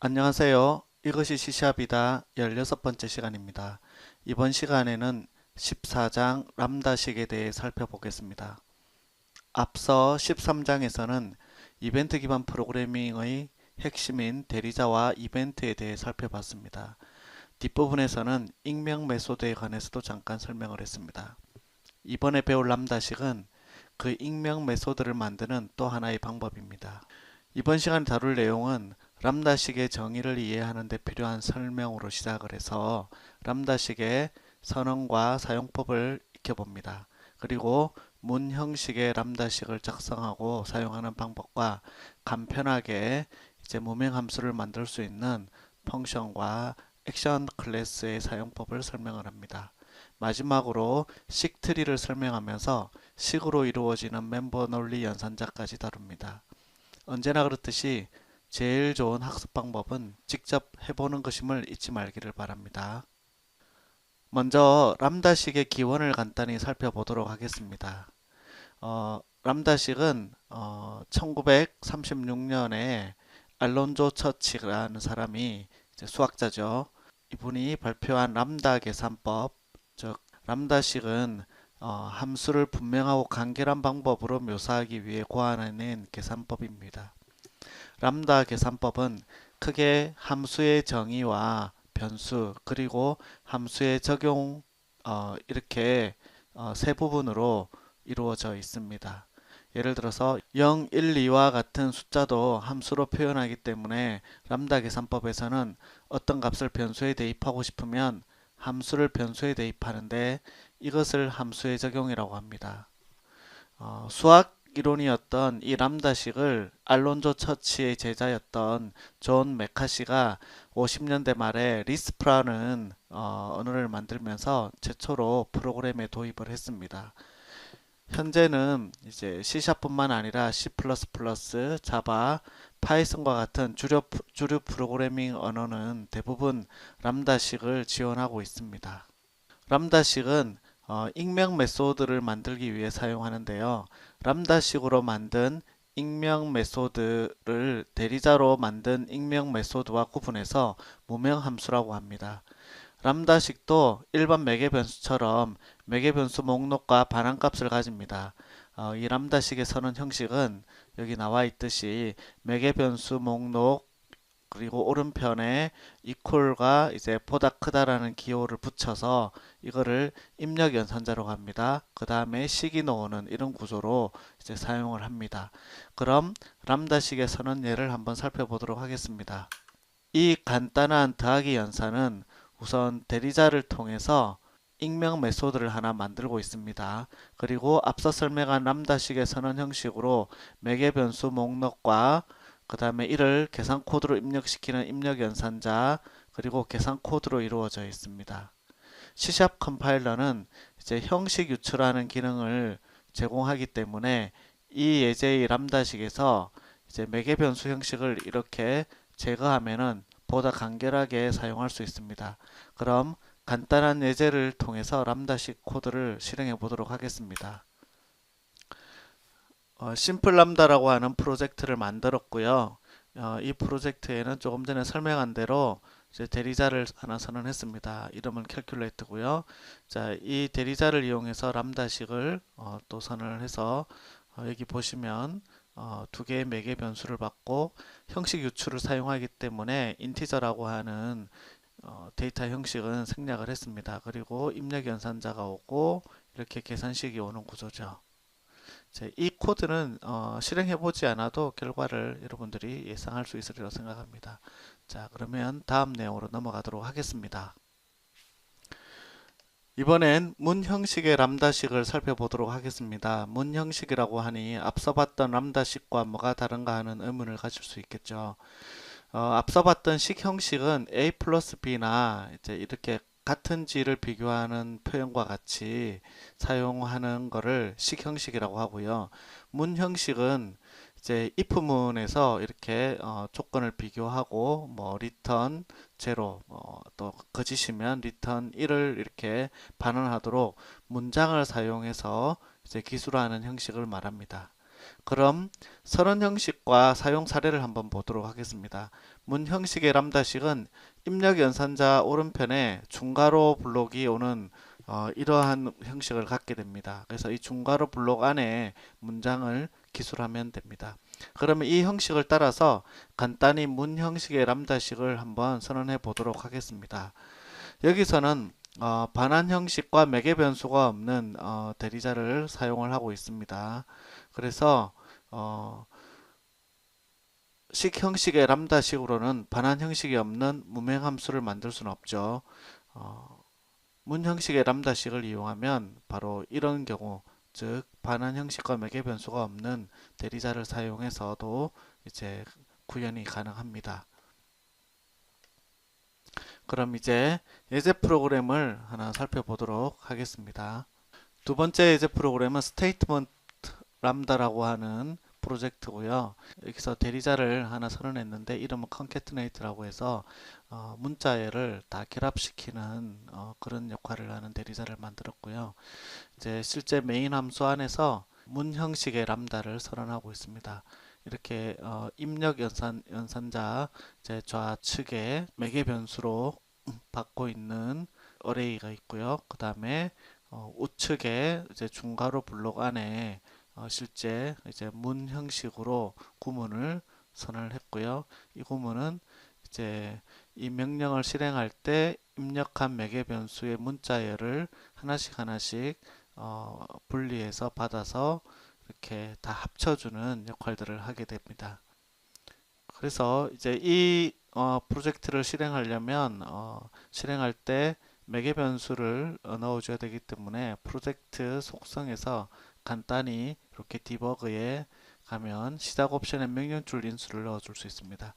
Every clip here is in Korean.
안녕하세요. 이것이 C샵이다 16번째 시간입니다. 이번 시간에는 14장 람다식에 대해 살펴보겠습니다. 앞서 13장에서는 이벤트 기반 프로그래밍의 핵심인 대리자와 이벤트에 대해 살펴봤습니다. 뒷부분에서는 익명 메소드에 관해서도 잠깐 설명을 했습니다. 이번에 배울 람다식은 그 익명 메소드를 만드는 또 하나의 방법입니다. 이번 시간에 다룰 내용은 람다식의 정의를 이해하는 데 필요한 설명으로 시작을 해서 람다식의 선언과 사용법을 익혀봅니다. 그리고 문 형식의 람다식을 작성하고 사용하는 방법과 간편하게 무명 함수를 만들 수 있는 펑션과 액션 클래스의 사용법을 설명을 합니다. 마지막으로 식트리를 설명하면서 식으로 이루어지는 멤버 논리 연산자까지 다룹니다. 언제나 그렇듯이 제일 좋은 학습 방법은 직접 해보는 것임을 잊지 말기를 바랍니다. 먼저 람다식의 기원을 간단히 살펴보도록 하겠습니다. 람다식은 1936년에 알론조 처치라는 사람이 수학자죠. 이분이 발표한 람다 계산법, 즉 람다식은 함수를 분명하고 간결한 방법으로 묘사하기 위해 고안해낸 계산법입니다. 람다 계산법은 크게 함수의 정의와 변수 그리고 함수의 적용 이렇게 세 부분으로 이루어져 있습니다. 예를 들어서 0, 1, 2와 같은 숫자도 함수로 표현하기 때문에 람다 계산법에서는 어떤 값을 변수에 대입하고 싶으면 함수를 변수에 대입하는데 이것을 함수의 적용이라고 합니다. 수학 이론이었던 이 람다식을 알론조 처치의 제자였던 존 메카시가 50년대 말에 리스프라는 언어를 만들면서 최초로 프로그램에 도입을 했습니다. 현재는 이제 C샵뿐만 아니라 C++, 자바, 파이썬과 같은 주류 프로그래밍 언어는 대부분 람다식을 지원하고 있습니다. 람다식은 익명 메소드를 만들기 위해 사용하는데요. 람다식으로 만든 익명 메소드를 대리자로 만든 익명 메소드와 구분해서 무명 함수라고 합니다. 람다식도 일반 매개 변수처럼 매개 변수 목록과 반환값을 가집니다. 이 람다식의 선언 형식은 여기 나와 있듯이 매개 변수 목록 그리고 오른편에 equal과 이제 보다 크다라는 기호를 붙여서 이거를 입력 연산자로 합니다. 그 다음에 식이 나오는 이런 구조로 이제 사용을 합니다. 그럼 람다식의 선언 예를 한번 살펴보도록 하겠습니다. 이 간단한 더하기 연산은 우선 대리자를 통해서 익명 메소드를 하나 만들고 있습니다. 그리고 앞서 설명한 람다식의 선언 형식으로 매개 변수 목록과 그 다음에 이를 계산 코드로 입력시키는 입력 연산자 그리고 계산 코드로 이루어져 있습니다. C샵 컴파일러는 이제 형식 유출하는 기능을 제공하기 때문에 이 예제의 람다식에서 이제 매개 변수 형식을 이렇게 제거하면은 보다 간결하게 사용할 수 있습니다. 그럼 간단한 예제를 통해서 람다식 코드를 실행해 보도록 하겠습니다. 심플 람다라고 하는 프로젝트를 만들었고요. 이 프로젝트에는 조금 전에 설명한 대로 이제 대리자를 하나 선언했습니다. 이름은 캘큘레이트고요. 자, 이 대리자를 이용해서 람다식을 또 선언을 해서 여기 보시면 두 개의 매개 변수를 받고 형식 유출을 사용하기 때문에 인티저라고 하는 데이터 형식은 생략을 했습니다. 그리고 입력 연산자가 오고 이렇게 계산식이 오는 구조죠. 이 코드는 실행해보지 않아도 결과를 여러분들이 예상할 수 있으리라고 생각합니다. 자, 그러면 다음 내용으로 넘어가도록 하겠습니다. 이번엔 문 형식의 람다식을 살펴보도록 하겠습니다. 문 형식이라고 하니 앞서 봤던 람다식과 뭐가 다른가 하는 의문을 가질 수 있겠죠. 앞서 봤던 식 형식은 a 플러스 b나 이제 이렇게 같은지를 비교하는 표현과 같이 사용하는 것을 식 형식이라고 하고요. 문 형식은 이제 if문에서 이렇게 조건을 비교하고 뭐 return 0, 또 거짓이면 return 1을 이렇게 반환하도록 문장을 사용해서 이제 기술화하는 형식을 말합니다. 그럼 선언 형식과 사용 사례를 한번 보도록 하겠습니다. 문 형식의 람다식은 입력 연산자 오른편에 중괄호 블록이 오는 이러한 형식을 갖게 됩니다. 그래서 이 중괄호 블록 안에 문장을 기술하면 됩니다. 그러면 이 형식을 따라서 간단히 문 형식의 람다식을 한번 선언해 보도록 하겠습니다. 여기서는 반환 형식과 매개 변수가 없는 대리자를 사용을 하고 있습니다. 그래서 어, 식 형식의 람다식으로는 반환 형식이 없는 무명 함수를 만들 수는 없죠. 어, 문 형식의 람다식을 이용하면 바로 이런 경우, 즉 반환 형식과 매개 변수가 없는 대리자를 사용해서도 이제 구현이 가능합니다. 그럼 이제 예제 프로그램을 하나 살펴보도록 하겠습니다. 두 번째 예제 프로그램은 스테이트먼트 람다라고 하는 프로젝트고요. 여기서 대리자를 하나 선언했는데 이름은 concatenate라고 해서 문자열을 다 결합시키는 그런 역할을 하는 대리자를 만들었고요. 이제 실제 메인 함수 안에서 문 형식의 람다를 선언하고 있습니다. 이렇게 입력 연산자 이제 좌측에 매개 변수로 받고 있는 어레이가 있고요. 그 다음에 우측에 이제 중괄호 블록 안에 실제 이제 문 형식으로 구문을 선언을 했고요. 이 구문은 이제 이 명령을 실행할 때 입력한 매개 변수의 문자열을 하나씩 하나씩 분리해서 받아서 이렇게 다 합쳐주는 역할들을 하게 됩니다. 그래서 이제 이 프로젝트를 실행하려면 실행할 때 매개 변수를 넣어줘야 되기 때문에 프로젝트 속성에서 간단히 이렇게 디버그에 가면 시작 옵션에 명령줄 인수를 넣어줄 수 있습니다.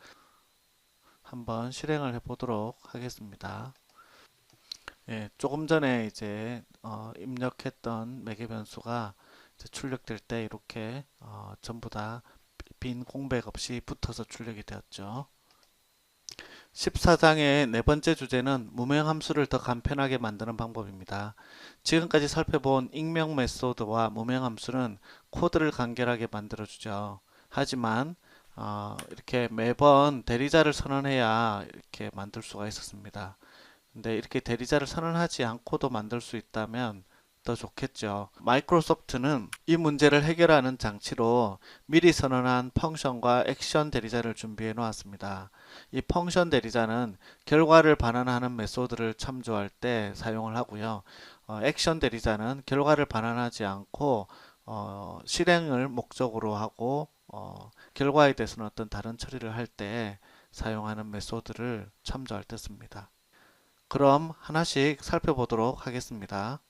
한번 실행을 해보도록 하겠습니다. 예, 조금 전에 이제 입력했던 매개 변수가 이제 출력될 때 이렇게 전부 다 빈 공백 없이 붙어서 출력이 되었죠. 14장의 네 번째 주제는 무명 함수를 더 간편하게 만드는 방법입니다. 지금까지 살펴본 익명 메소드와 무명 함수는 코드를 간결하게 만들어주죠. 하지만 이렇게 매번 대리자를 선언해야 이렇게 만들 수가 있었습니다. 근데 이렇게 대리자를 선언하지 않고도 만들 수 있다면 더 좋겠죠. 마이크로소프트는 이 문제를 해결하는 장치로 미리 선언한 펑션과 액션 대리자를 준비해 놓았습니다. 이 펑션 대리자는 결과를 반환하는 메소드를 참조할 때 사용을 하고요. 액션 대리자는 결과를 반환하지 않고 실행을 목적으로 하고 결과에 대해서는 어떤 다른 처리를 할 때 사용하는 메소드를 참조할 때 씁니다. 그럼 하나씩 살펴보도록 하겠습니다.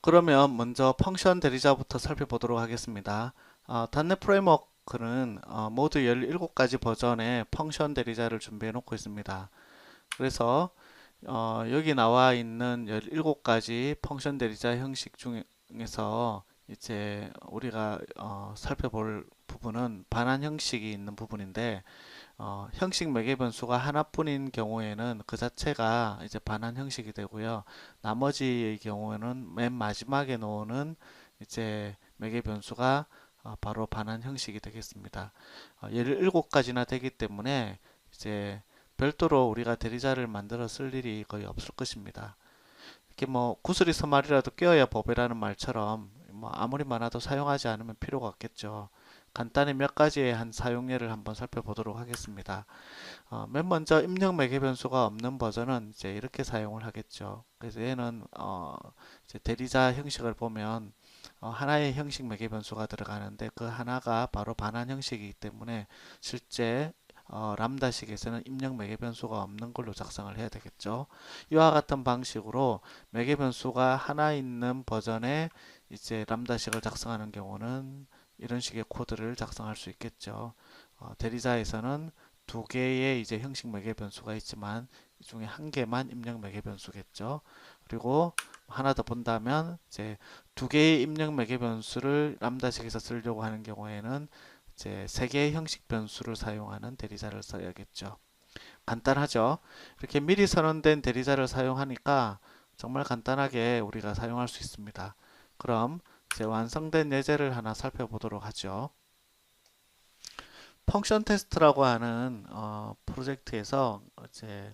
그러면 먼저 펑션 대리자부터 살펴보도록 하겠습니다. .NET 프레임워크는 모두 17가지 버전의 펑션 대리자를 준비해 놓고 있습니다. 그래서 여기 나와 있는 17가지 펑션 대리자 형식 중에서 이제 우리가 살펴볼 부분은 반환 형식이 있는 부분인데 형식 매개 변수가 하나뿐인 경우에는 그 자체가 이제 반환 형식이 되고요. 나머지의 경우에는 맨 마지막에 놓는 이제 매개 변수가 바로 반환 형식이 되겠습니다. 17가지나 되기 때문에 이제 별도로 우리가 대리자를 만들어 쓸 일이 거의 없을 것입니다. 이렇게 뭐 구슬이 서말이라도 껴야 법이라는 말처럼 뭐 아무리 많아도 사용하지 않으면 필요가 없겠죠. 간단히 몇 가지의 한 사용 예를 한번 살펴보도록 하겠습니다. 맨 먼저 입력 매개 변수가 없는 버전은 이제 이렇게 사용을 하겠죠. 그래서 얘는 이제 대리자 형식을 보면 하나의 형식 매개 변수가 들어가는데 그 하나가 바로 반환 형식이기 때문에 실제 람다식에서는 입력 매개 변수가 없는 걸로 작성을 해야 되겠죠. 이와 같은 방식으로 매개 변수가 하나 있는 버전의 이제 람다식을 작성하는 경우는 이런 식의 코드를 작성할 수 있겠죠. 대리자에서는 두 개의 이제 형식 매개 변수가 있지만 이 중에 한 개만 입력 매개 변수겠죠. 그리고 하나 더 본다면 이제 두 개의 입력 매개 변수를 람다식에서 쓰려고 하는 경우에는 이제 세 개의 형식 변수를 사용하는 대리자를 써야겠죠. 간단하죠. 이렇게 미리 선언된 대리자를 사용하니까 정말 간단하게 우리가 사용할 수 있습니다. 그럼 이제 완성된 예제를 하나 살펴보도록 하죠. 펑션 테스트라고 하는 프로젝트에서 이제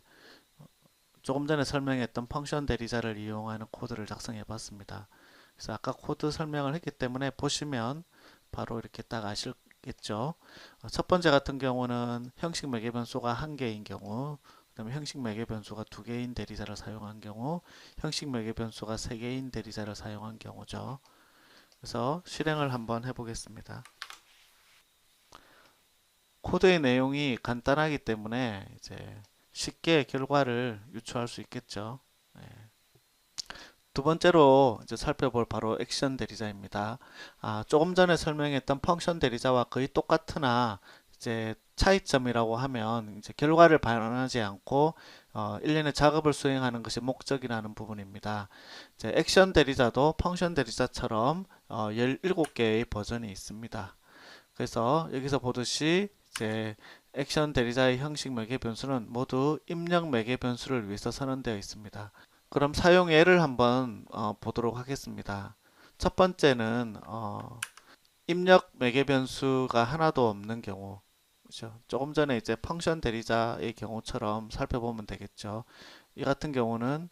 조금 전에 설명했던 펑션 대리자를 이용하는 코드를 작성해 봤습니다. 그래서 아까 코드 설명을 했기 때문에 보시면 바로 이렇게 딱 아시겠죠. 첫 번째 같은 경우는 형식 매개 변수가 한 개인 경우, 그 다음에 형식 매개 변수가 두 개인 대리자를 사용한 경우, 형식 매개 변수가 세 개인 대리자를 사용한 경우죠. 그래서 실행을 한번 해보겠습니다. 코드의 내용이 간단하기 때문에 이제 쉽게 결과를 유추할 수 있겠죠. 네. 두 번째로 이제 살펴볼 바로 액션 대리자입니다. 조금 전에 설명했던 펑션 대리자와 거의 똑같으나 이제 차이점이라고 하면 이제 결과를 반환하지 않고 일련의 작업을 수행하는 것이 목적이라는 부분입니다. 이제 액션 대리자도 펑션 대리자처럼 17개의 버전이 있습니다. 그래서 여기서 보듯이 이제 액션 대리자의 형식 매개 변수는 모두 입력 매개 변수를 위해서 선언되어 있습니다. 그럼 사용 예를 한번 보도록 하겠습니다. 첫 번째는 입력 매개 변수가 하나도 없는 경우, 그렇죠? 조금 전에 이제 펑션 대리자의 경우처럼 살펴보면 되겠죠. 이 같은 경우는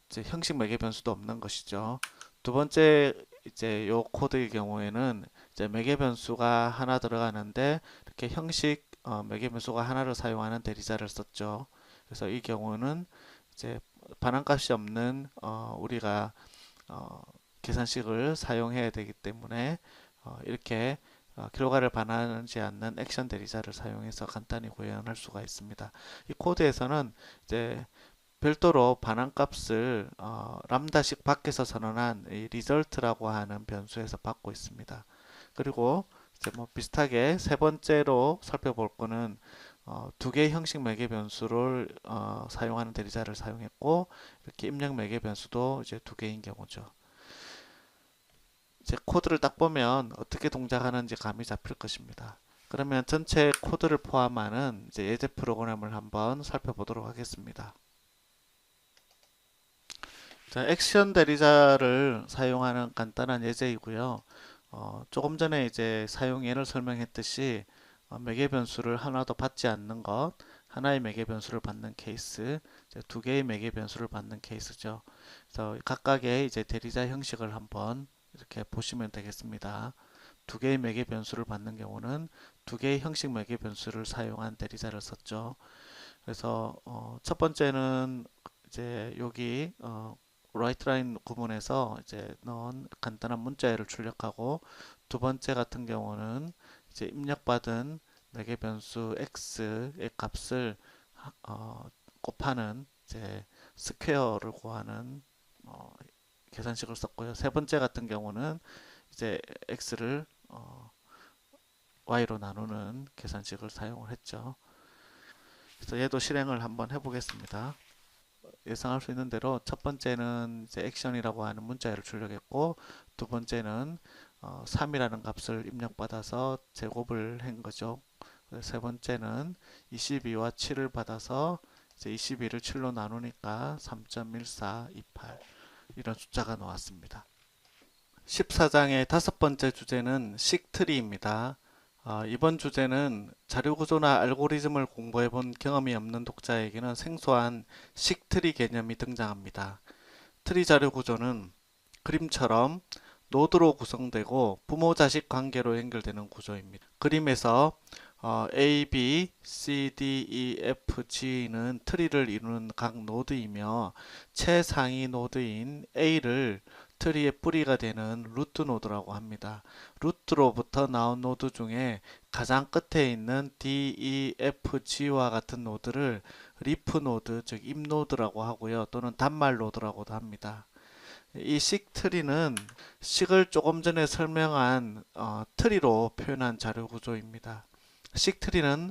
이제 형식 매개 변수도 없는 것이죠. 두 번째 이제 요 코드의 경우에는 이제 매개 변수가 하나 들어가는데 이렇게 형식 매개 변수가 하나를 사용하는 대리자를 썼죠. 그래서 이 경우는 이제 반환값이 없는 우리가 어, 계산식을 사용해야 되기 때문에 이렇게 결과를 반환하지 않는 액션 대리자를 사용해서 간단히 구현할 수가 있습니다. 이 코드에서는 이제 별도로 반환값을 람다식 밖에서 선언한 이 result라고 하는 변수에서 받고 있습니다. 그리고 이제 뭐 비슷하게 세 번째로 살펴볼 거는 두 개의 형식 매개 변수를 사용하는 대리자를 사용했고 이렇게 입력 매개 변수도 이제 두 개인 경우죠. 이제 코드를 딱 보면 어떻게 동작하는지 감이 잡힐 것입니다. 그러면 전체 코드를 포함하는 이제 예제 프로그램을 한번 살펴보도록 하겠습니다. 자, 액션 대리자를 사용하는 간단한 예제이고요. 조금 전에 이제 사용 예를 설명했듯이 매개 변수를 하나도 받지 않는 것, 하나의 매개 변수를 받는 케이스, 두 개의 매개 변수를 받는 케이스죠. 그래서 각각의 이제 대리자 형식을 한번 이렇게 보시면 되겠습니다. 두 개의 매개 변수를 받는 경우는 두 개의 형식 매개 변수를 사용한 대리자를 썼죠. 그래서 첫 번째는 이제 여기 라이트라인 구문에서 이제 넣은 간단한 문자열을 출력하고 두 번째 같은 경우는 이제 입력받은 매개 변수 x의 값을 곱하는 이제 스퀘어를 구하는 계산식을 썼고요. 세 번째 같은 경우는 이제 x를 y로 나누는 계산식을 사용을 했죠. 그래서 얘도 실행을 한번 해보겠습니다. 예상할 수 있는 대로 첫 번째는 이제 액션이라고 하는 문자열을 출력했고 두 번째는 3이라는 값을 입력받아서 제곱을 한 거죠. 세 번째는 22와 7을 받아서 이제 22를 7로 나누니까 3.1428 이런 숫자가 나왔습니다. 14장의 다섯 번째 주제는 식트리입니다. 이번 주제는 자료구조나 알고리즘을 공부해본 경험이 없는 독자에게는 생소한 식트리 개념이 등장합니다. 트리 자료구조는 그림처럼 노드로 구성되고 부모-자식 관계로 연결되는 구조입니다. 그림에서 A, B, C, D, E, F, G는 트리를 이루는 각 노드이며 최상위 노드인 A를 트리의 뿌리가 되는 루트 노드라고 합니다. 루트로부터 나온 노드 중에 가장 끝에 있는 D, E, F, G와 같은 노드를 리프 노드, 즉 잎 노드라고 하고요. 또는 단말 노드라고도 합니다. 이 식트리는 식을 조금 전에 설명한 트리로 표현한 자료 구조입니다. 식트리는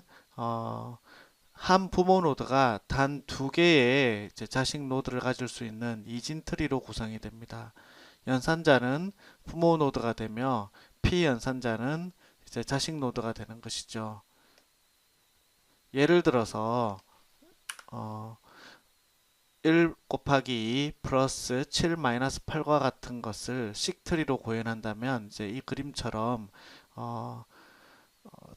한 부모 노드가 단 두 개의 자식 노드를 가질 수 있는 이진 트리로 구성이 됩니다. 연산자는 부모 노드가 되며 피연산자는 이제 자식 노드가 되는 것이죠. 예를 들어서 1 곱하기 2 플러스 7 마이너스 8과 같은 것을 식트리로 구현한다면 이제 이 그림처럼 어,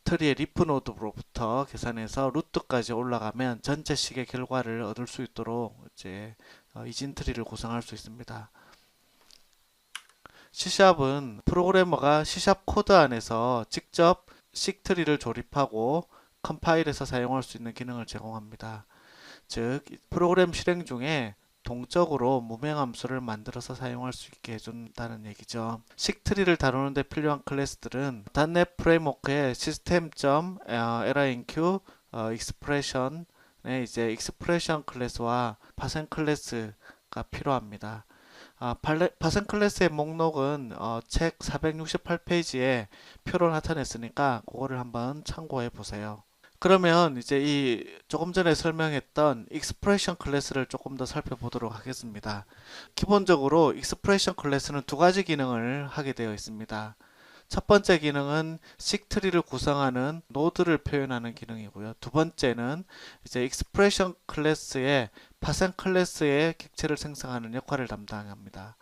트리의 리프 노드로부터 계산해서 루트까지 올라가면 전체 식의 결과를 얻을 수 있도록 이제 이진 트리를 구성할 수 있습니다. C샵은 프로그래머가 C샵 코드 안에서 직접 식트리를 조립하고 컴파일해서 사용할 수 있는 기능을 제공합니다. 즉, 프로그램 실행 중에 동적으로 무명함수를 만들어서 사용할 수 있게 해준다는 얘기죠. 식트리를 다루는 데 필요한 클래스들은 .NET 프레임워크의 system.linq expression의 이제 expression 클래스와 parsen 클래스가 필요합니다. 파생 클래스의 목록은 책 468페이지에 표로 나타냈으니까 그거를 한번 참고해 보세요. 그러면 이제 이 조금 전에 설명했던 익스프레션 클래스를 조금 더 살펴보도록 하겠습니다. 기본적으로 익스프레션 클래스는 두 가지 기능을 하게 되어 있습니다. 첫 번째 기능은 식트리를 구성하는 노드를 표현하는 기능이고요. 두 번째는 이제 익스프레션 클래스의 파생 클래스의 객체를 생성하는 역할을 담당합니다.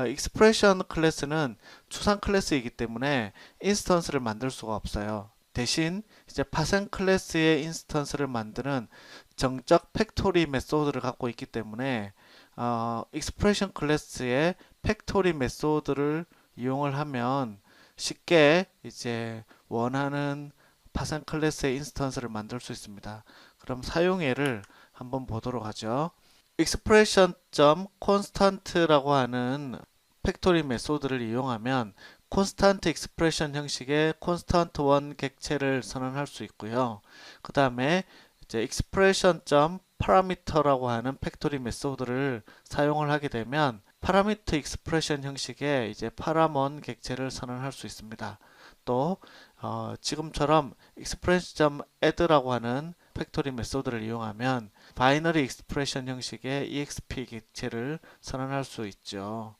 익스프레션 클래스는 추상 클래스이기 때문에 인스턴스를 만들 수가 없어요. 대신 이제 파생 클래스의 인스턴스를 만드는 정적 팩토리 메소드를 갖고 있기 때문에 익스프레션 클래스의 팩토리 메소드를 이용을 하면 쉽게 이제 원하는 파생 클래스의 인스턴스를 만들 수 있습니다. 그럼 사용예를 한번 보도록 하죠. expression.constant라고 하는 팩토리 메소드를 이용하면 콘스탄트 익스프레션 형식의 콘스탄트 원 객체를 선언할 수 있고요. 그 다음에 이제 expression.parameter라고 하는 팩토리 메소드를 사용을 하게 되면 파라미터 익스프레션 형식의 이제 파라몬 객체를 선언할 수 있습니다. 또 지금처럼 expression.add라고 하는 팩토리 메소드를 이용하면 바이너리 익스프레션 형식의 exp 객체를 선언할 수 있죠.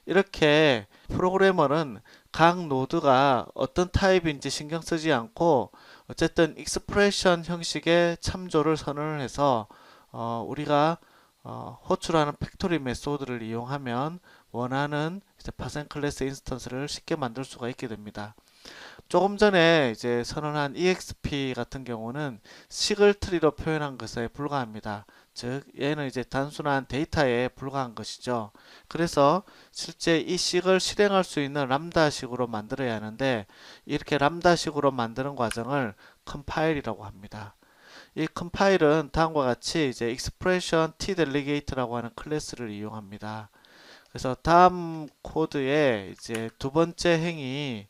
이렇게 프로그래머는 각 노드가 어떤 타입인지 신경 쓰지 않고 어쨌든 익스프레션 형식의 참조를 선언을 해서 우리가 호출하는 팩토리 메소드를 이용하면 원하는 파생 클래스 인스턴스를 쉽게 만들 수가 있게 됩니다. 조금 전에 이제 선언한 exp 같은 경우는 식을 트리로 표현한 것에 불과합니다. 즉 얘는 이제 단순한 데이터에 불과한 것이죠. 그래서 실제 이 식을 실행할 수 있는 람다식으로 만들어야 하는데 이렇게 람다식으로 만드는 과정을 컴파일이라고 합니다. 이 컴파일은 다음과 같이 이제 expression t delegate라고 하는 클래스를 이용합니다. 그래서 다음 코드의 이제 두 번째 행위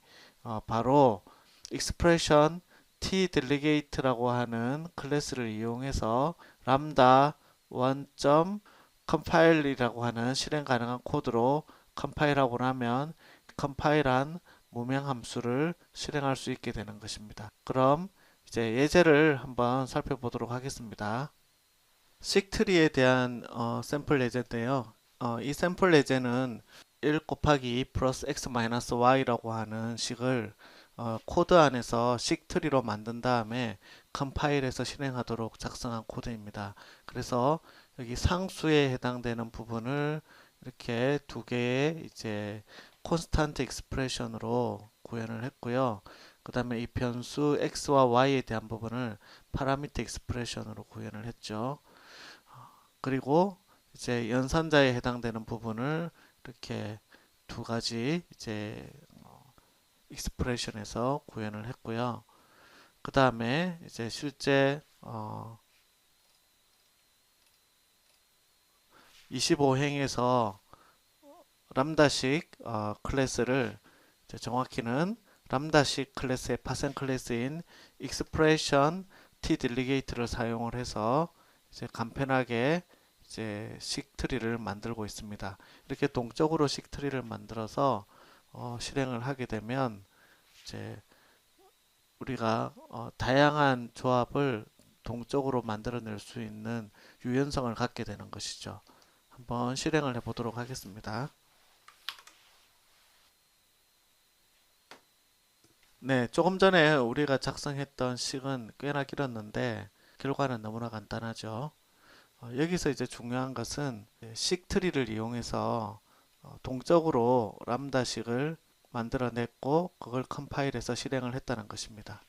바로 expression t delegate라고 하는 클래스를 이용해서 람다 1.compile이라고 하는 실행 가능한 코드로 컴파일하고 나면 컴파일한 무명 함수를 실행할 수 있게 되는 것입니다. 그럼 이제 예제를 한번 살펴보도록 하겠습니다. 식트리에 대한 샘플 예제인데요. 이 샘플 예제는 1 곱하기 2 플러스 x 마이너스 y라고 하는 식을 코드 안에서 식트리로 만든 다음에 컴파일해서 실행하도록 작성한 코드입니다. 그래서 여기 상수에 해당되는 부분을 이렇게 두 개의 이제 콘스탄트 익스프레션으로 구현을 했고요. 그 다음에 이 변수 x와 y에 대한 부분을 파라미터 익스프레션으로 구현을 했죠. 그리고 이제 연산자에 해당되는 부분을 이렇게 두 가지 이제 익스프레션에서 구현을 했고요. 그 다음에 이제 실제 25행에서 람다식 클래스를 정확히는 람다식 클래스의 파생 클래스인 expression t delegate를 사용을 해서 이제 간편하게 이제 식트리를 만들고 있습니다. 이렇게 동적으로 식트리를 만들어서 실행을 하게 되면 이제 우리가 다양한 조합을 동적으로 만들어낼 수 있는 유연성을 갖게 되는 것이죠. 한번 실행을 해보도록 하겠습니다. 네, 조금 전에 우리가 작성했던 식은 꽤나 길었는데 결과는 너무나 간단하죠. 여기서 이제 중요한 것은 식트리를 이용해서 동적으로 람다식을 만들어냈고 그걸 컴파일해서 실행을 했다는 것입니다.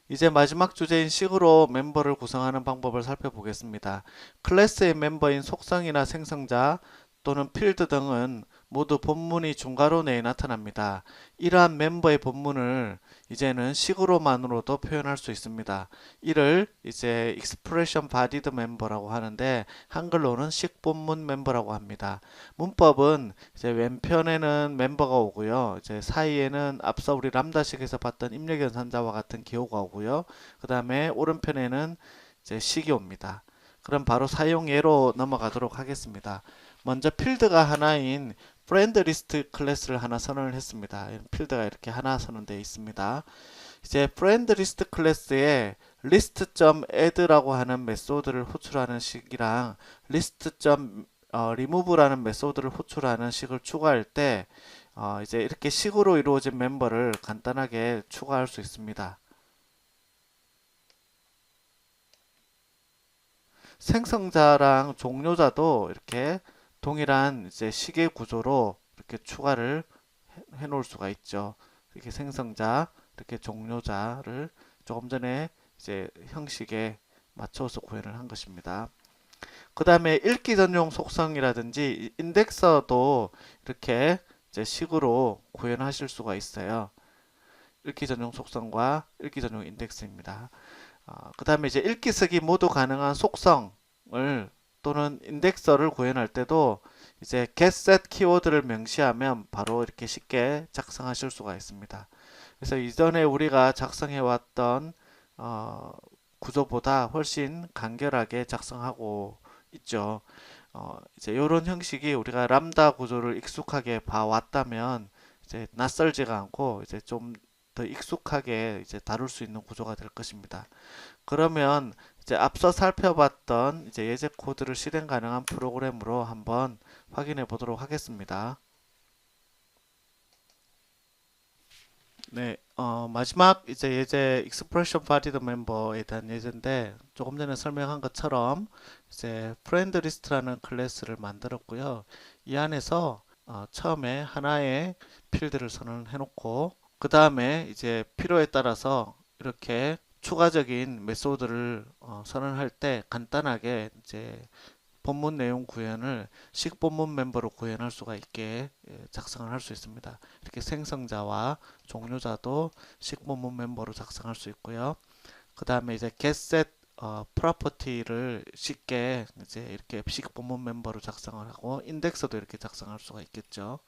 이제 마지막 주제인 식으로 멤버를 구성하는 방법을 살펴보겠습니다. 클래스의 멤버인 속성이나 생성자 또는 필드 등은 모두 본문이 중괄호 내에 나타납니다. 이러한 멤버의 본문을 이제는 식으로만으로도 표현할 수 있습니다. 이를 이제 expression bodied member라고 하는데 한글로는 식본문 멤버라고 합니다. 문법은 이제 왼편에는 멤버가 오고요. 이제 사이에는 앞서 우리 람다식에서 봤던 입력연산자와 같은 기호가 오고요. 그 다음에 오른편에는 이제 식이 옵니다. 그럼 바로 사용 예로 넘어가도록 하겠습니다. 먼저 필드가 하나인 프렌드 리스트 클래스를 하나 선언을 했습니다. 필드가 이렇게 하나 선언되어 있습니다. 이제 프렌드 리스트 클래스에 list.add라고 하는 메소드를 호출하는 식이랑 remove라는 메소드를 호출하는 식을 추가할 때 이제 이렇게 식으로 이루어진 멤버를 간단하게 추가할 수 있습니다. 생성자랑 종료자도 이렇게 동일한 이제 식의 구조로 이렇게 추가를 해 놓을 수가 있죠. 이렇게 생성자, 이렇게 종료자를 조금 전에 이제 형식에 맞춰서 구현을 한 것입니다. 그 다음에 읽기 전용 속성이라든지 인덱서도 이렇게 이제 식으로 구현하실 수가 있어요. 읽기 전용 속성과 읽기 전용 인덱스입니다. 그 다음에 이제 읽기 쓰기 모두 가능한 속성을 또는 인덱서를 구현할 때도 이제 getSet 키워드를 명시하면 바로 이렇게 쉽게 작성하실 수가 있습니다. 그래서 이전에 우리가 작성해 왔던 구조보다 훨씬 간결하게 작성하고 있죠. 이제 이런 형식이 우리가 람다 구조를 익숙하게 봐왔다면 이제 낯설지가 않고 이제 좀 더 익숙하게 이제 다룰 수 있는 구조가 될 것입니다. 그러면 이제 앞서 살펴봤던 이제 예제 코드를 실행 가능한 프로그램으로 한번 확인해 보도록 하겠습니다. 네, 마지막 이제 예제 expression bodied member에 대한 예제인데 조금 전에 설명한 것처럼 이제 friend list라는 클래스를 만들었고요. 이 안에서 처음에 하나의 필드를 선언해 놓고 그 다음에 이제 필요에 따라서 이렇게 추가적인 메소드를 선언할 때 간단하게 이제 본문 내용 구현을 식본문 멤버로 구현할 수가 있게 작성을 할 수 있습니다. 이렇게 생성자와 종료자도 식본문 멤버로 작성할 수 있고요. 그 다음에 이제 getSet property를 쉽게 이제 이렇게 식본문 멤버로 작성을 하고 인덱서도 이렇게 작성할 수가 있겠죠.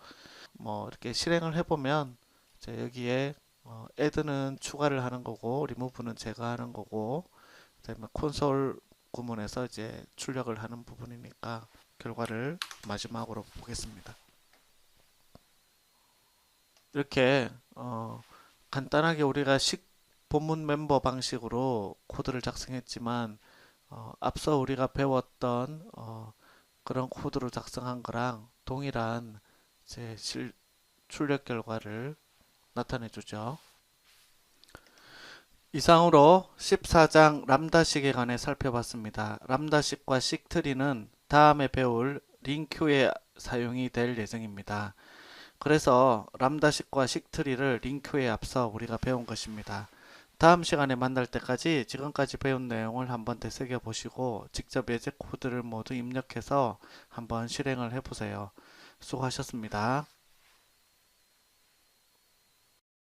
뭐 이렇게 실행을 해보면 이제 여기에 add는 추가를 하는 거고 remove는 제거하는 거고 그다음에 콘솔 구문에서 이제 출력을 하는 부분이니까 결과를 마지막으로 보겠습니다. 이렇게 간단하게 우리가 본문 멤버 방식으로 코드를 작성했지만 앞서 우리가 배웠던 그런 코드를 작성한 거랑 동일한 이제 출력 결과를 나타내 주죠. 이상으로 14장 람다식에 관해 살펴봤습니다. 람다식과 식트리는 다음에 배울 링큐에 사용이 될 예정입니다. 그래서 람다식과 식트리를 링큐에 앞서 우리가 배운 것입니다. 다음 시간에 만날 때까지 지금까지 배운 내용을 한번 되새겨 보시고 직접 예제 코드를 모두 입력해서 한번 실행을 해보세요. 수고하셨습니다.